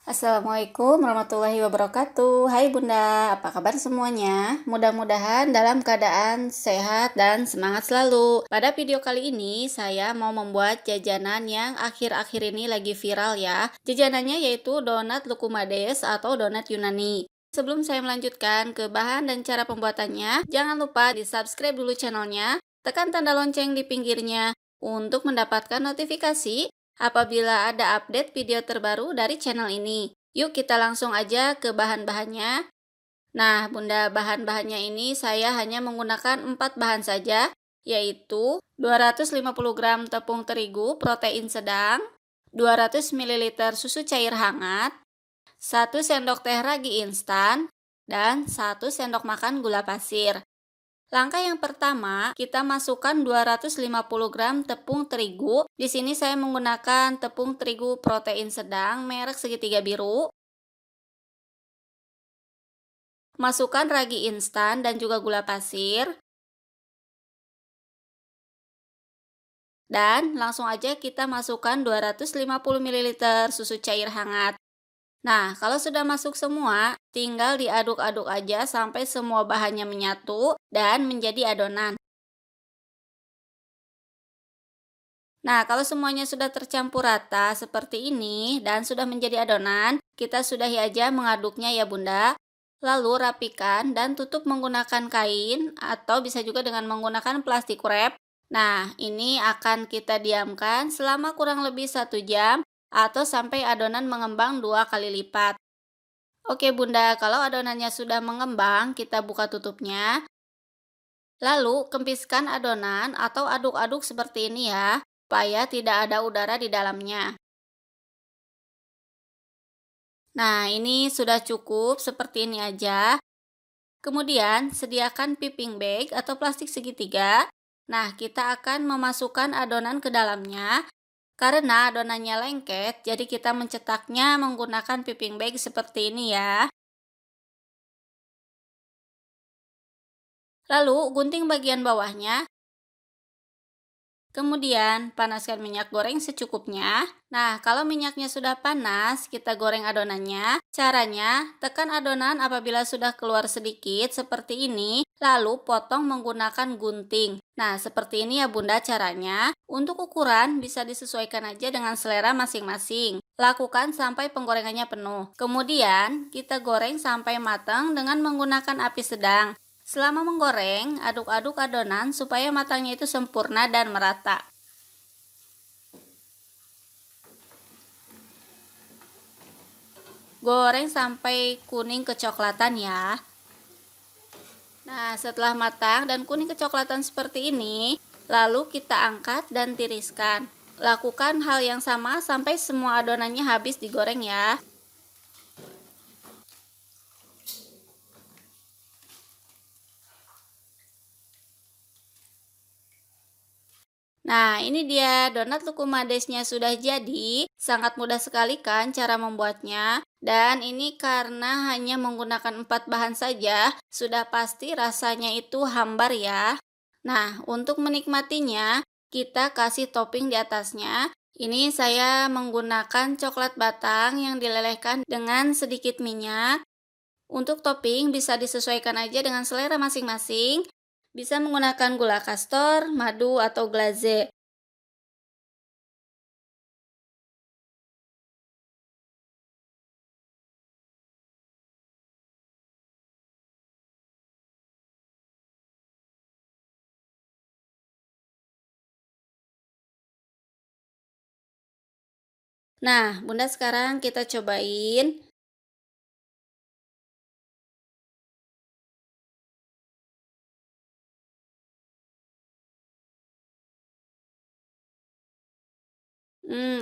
Assalamualaikum warahmatullahi wabarakatuh. Hai Bunda, apa kabar semuanya? Mudah-mudahan dalam keadaan sehat dan semangat selalu. Pada video kali ini, saya mau membuat jajanan yang akhir-akhir ini lagi viral ya. Jajanannya yaitu donat lukumades atau donat Yunani. Sebelum saya melanjutkan ke bahan dan cara pembuatannya, jangan lupa di subscribe dulu channelnya, tekan tanda lonceng di pinggirnya untuk mendapatkan notifikasi apabila ada update video terbaru dari channel ini. Yuk kita langsung aja ke bahan-bahannya. Nah, Bunda, bahan-bahannya ini saya hanya menggunakan 4 bahan saja, yaitu 250 gram tepung terigu protein sedang, 200 ml susu cair hangat, 1 sendok teh ragi instan, dan 1 sendok makan gula pasir. Langkah yang pertama, kita masukkan 250 gram tepung terigu. Di sini saya menggunakan tepung terigu protein sedang merek segitiga biru. Masukkan ragi instan dan juga gula pasir. Dan langsung aja kita masukkan 250 ml susu cair hangat. Nah, kalau sudah masuk semua, tinggal diaduk-aduk aja sampai semua bahannya menyatu dan menjadi adonan. Nah, kalau semuanya sudah tercampur rata seperti ini dan sudah menjadi adonan, kita sudahi aja mengaduknya ya Bunda. Lalu rapikan dan tutup menggunakan kain atau bisa juga dengan menggunakan plastik wrap. Nah, ini akan kita diamkan selama kurang lebih 1 jam atau sampai adonan mengembang 2 kali lipat. Oke Bunda, kalau adonannya sudah mengembang, kita buka tutupnya. Lalu kempiskan adonan atau aduk-aduk seperti ini ya, supaya tidak ada udara di dalamnya. Nah, ini sudah cukup seperti ini aja. Kemudian, sediakan piping bag atau plastik segitiga. Nah, kita akan memasukkan adonan ke dalamnya. Karena adonannya lengket, jadi kita mencetaknya menggunakan piping bag seperti ini ya. Lalu, gunting bagian bawahnya. Kemudian, panaskan minyak goreng secukupnya. Nah, kalau minyaknya sudah panas, kita goreng adonannya. Caranya, tekan adonan apabila sudah keluar sedikit seperti ini, lalu potong menggunakan gunting. Nah, seperti ini ya Bunda caranya. Untuk ukuran, bisa disesuaikan aja dengan selera masing-masing. Lakukan sampai penggorengannya penuh. Kemudian, kita goreng sampai matang dengan menggunakan api sedang. Selama menggoreng, aduk-aduk adonan supaya matangnya itu sempurna dan merata. Goreng sampai kuning kecoklatan ya. Nah, setelah matang dan kuning kecoklatan seperti ini, lalu kita angkat dan tiriskan. Lakukan hal yang sama sampai semua adonannya habis digoreng ya. Nah, ini dia donat lukumadesnya sudah jadi. Sangat mudah sekali kan cara membuatnya. Dan ini karena hanya menggunakan 4 bahan saja, sudah pasti rasanya itu hambar ya. Nah, untuk menikmatinya, kita kasih topping di atasnya. Ini saya menggunakan coklat batang yang dilelehkan dengan sedikit minyak. Untuk topping bisa disesuaikan aja dengan selera masing-masing. Bisa menggunakan gula kastor, madu, atau glaze. Nah, Bunda sekarang kita cobain.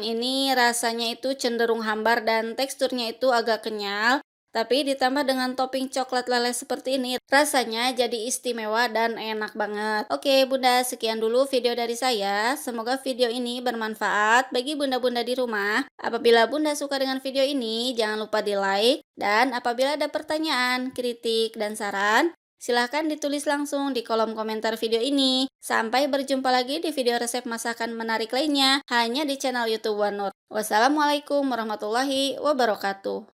Ini rasanya itu cenderung hambar dan teksturnya itu agak kenyal. Tapi ditambah dengan topping coklat leleh seperti ini, rasanya jadi istimewa dan enak banget. Oke, Bunda, sekian dulu video dari saya. Semoga video ini bermanfaat bagi bunda-bunda di rumah. Apabila Bunda suka dengan video ini, jangan lupa di like. Dan apabila ada pertanyaan, kritik, dan saran, Silahkan ditulis langsung di kolom komentar video ini. Sampai berjumpa lagi di video resep masakan menarik lainnya, hanya di channel YouTube Wanur. Wassalamualaikum warahmatullahi wabarakatuh.